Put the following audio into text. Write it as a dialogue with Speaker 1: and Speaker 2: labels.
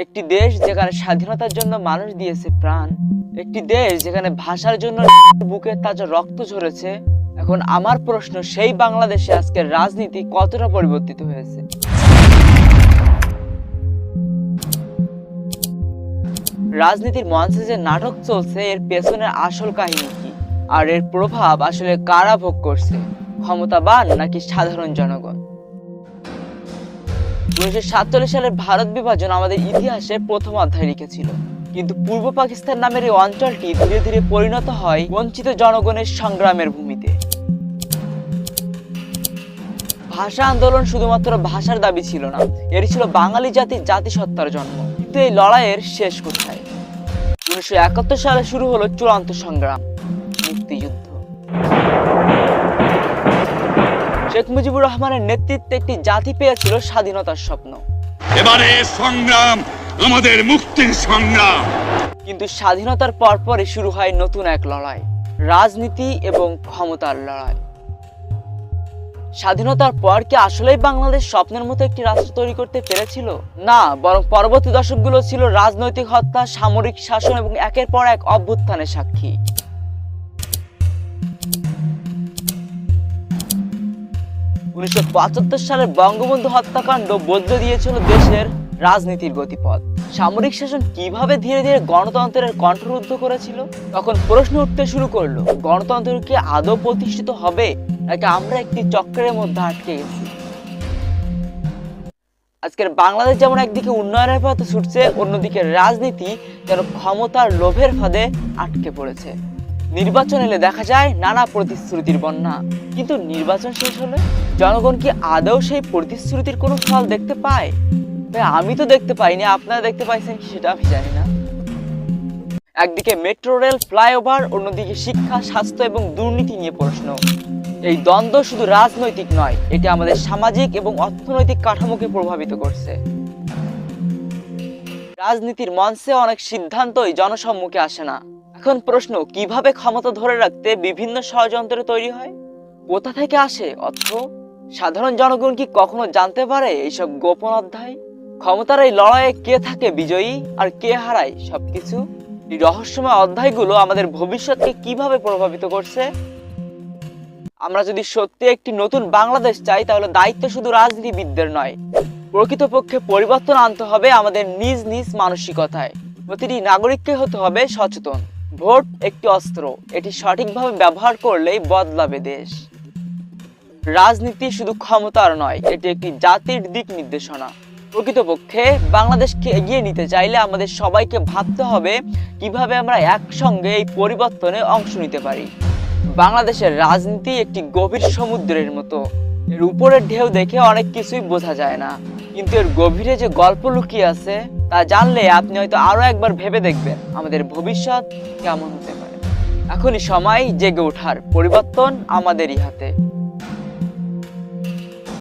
Speaker 1: একটি দেশ যেখানে স্বাধীনতার জন্য মানুষ দিয়েছে প্রাণ, একটি দেশ যেখানে ভাষার জন্য বুকে তাজা রক্ত ঝরেছে। এখন আমার প্রশ্ন, সেই বাংলাদেশে আজকের রাজনীতি কতটা পরিবর্তিত হয়েছে? রাজনীতির মঞ্চে যে নাটক চলছে, এর পেছনের আসল কাহিনী কি, আর এর প্রভাব আসলে কারা ভোগ করছে, ক্ষমতাবান নাকি সাধারণ জনগণ? 1947 সালের ভারত বিভাজন আমাদের ইতিহাসে প্রথম অধ্যায় লিখেছিল, কিন্তু পূর্ব পাকিস্তান নামের এই অঞ্চলটি ধীরে ধীরে পরিণত হয় বঞ্চিত জনগণের সংগ্রামের ভূমিতে। ভাষা আন্দোলন শুধুমাত্র ভাষার দাবি ছিল না, এটি ছিল বাঙালি জাতির জাতিসত্তার জন্ম। কিন্তু এই লড়াইয়ের শেষ কোথায়? 1971 সালে শুরু হলো চূড়ান্ত সংগ্রাম, মুক্তিযুদ্ধ। শেখ মুজিবুর রহমানের নেতৃত্বে একটি জাতি পেয়েছিল স্বাধীনতার স্বপ্ন।
Speaker 2: এবারে সংগ্রাম আমাদের মুক্তির সংগ্রাম।
Speaker 1: কিন্তু স্বাধীনতার পরপরই শুরু হয় নতুন এক লড়াই, রাজনীতি এবং ক্ষমতার লড়াই। স্বাধীনতার পর কি আসলেই বাংলাদেশ স্বপ্নের মতো একটি রাষ্ট্র তৈরি করতে পেরেছিল? না, বরং পরবর্তী দশকগুলো ছিল রাজনৈতিক হত্যা, সামরিক শাসন এবং একের পর এক অভ্যুত্থানের সাক্ষী। 1975 সালের বঙ্গবন্ধু হত্যাকাণ্ড বদলে দিয়েছিল দেশের রাজনীতির গতিপথ। সামরিক শাসন কিভাবে ধীরে ধীরে গণতন্ত্রের কণ্ঠরুদ্ধ করেছিল। তখন প্রশ্ন উঠতে শুরু করলো, গণতন্ত্র কি আদৌ প্রতিষ্ঠিত হবে, নাকি আমরা একটি চক্রের মধ্যে আটকে গেছি? আজকের বাংলাদেশ যেমন একদিকে উন্নয়নের পথে ছুটছে, অন্যদিকে রাজনীতি যেন ক্ষমতার লোভের ফাঁদে আটকে পড়েছে। নির্বাচন এলে দেখা যায় নানা প্রতিশ্রুতির বন্যা, কিন্তু নির্বাচন শেষ হলে জনগণ কি আদৌ সেই প্রতিশ্রুতির কোনো ফল দেখতে পায়? আমি তো দেখতে পাইনি, আপনারা দেখতে পাইছেন কি সেটা আমি জানি না। একদিকে মেট্রো রেল, ফ্লাইওভার, অন্যদিকে শিক্ষা, স্বাস্থ্য এবং দুর্নীতি নিয়ে প্রশ্ন। এই দ্বন্দ্ব শুধু রাজনৈতিক নয়, এটি আমাদের সামাজিক এবং অর্থনৈতিক কাঠামোকে প্রভাবিত করছে। রাজনীতির মঞ্চে অনেক সিদ্ধান্তই জনসম্মুখে আসে না। এখন প্রশ্ন, কিভাবে ক্ষমতা ধরে রাখতে বিভিন্ন ষড়যন্ত্র তৈরি হয়? কোথা থেকে আসে অর্থ? সাধারণ জনগণ কি কখনো জানতে পারে এইসব গোপন অধ্যায়? ক্ষমতার এই লড়াইয়ে কে থাকে বিজয়ী আর কে হারায় সবকিছু? এই রহস্যময় অধ্যায়গুলো আমাদের ভবিষ্যৎকে কিভাবে প্রভাবিত করছে? আমরা যদি সত্যি একটি নতুন বাংলাদেশ চাই, তাহলে দায়িত্ব শুধু রাজনীতিবিদদের নয়, প্রকৃতপক্ষে পরিবর্তন আনতে হবে আমাদের নিজ নিজ মানসিকতায়। প্রতিটি নাগরিককে হতে হবে সচেতন। ভোট একটি অস্ত্র, এটি সঠিকভাবে ব্যবহার করলেই বদলাবে দেশ। রাজনীতি শুধু ক্ষমতার নয়, এটি একটি জাতির দিক নির্দেশনা। প্রকৃতপক্ষে বাংলাদেশকে এগিয়ে নিতে চাইলে আমাদের সবাইকে ভাবতে হবে কিভাবে আমরা একসঙ্গে এই পরিবর্তনে অংশ নিতে পারি। বাংলাদেশের রাজনীতি একটি গভীর সমুদ্রের মতো। এর উপরের ঢেউ দেখে অনেক কিছুই বোঝা যায় না, কিন্তু এর গভীরে যে গল্প লুকিয়ে আছে তা জানলে আপনি হয়তো আরো একবার ভেবে দেখবেন আমাদের ভবিষ্যৎ কেমন হতে পারে। এখনই সময় জেগে ওঠার, পরিবর্তন আমাদেরই হাতে।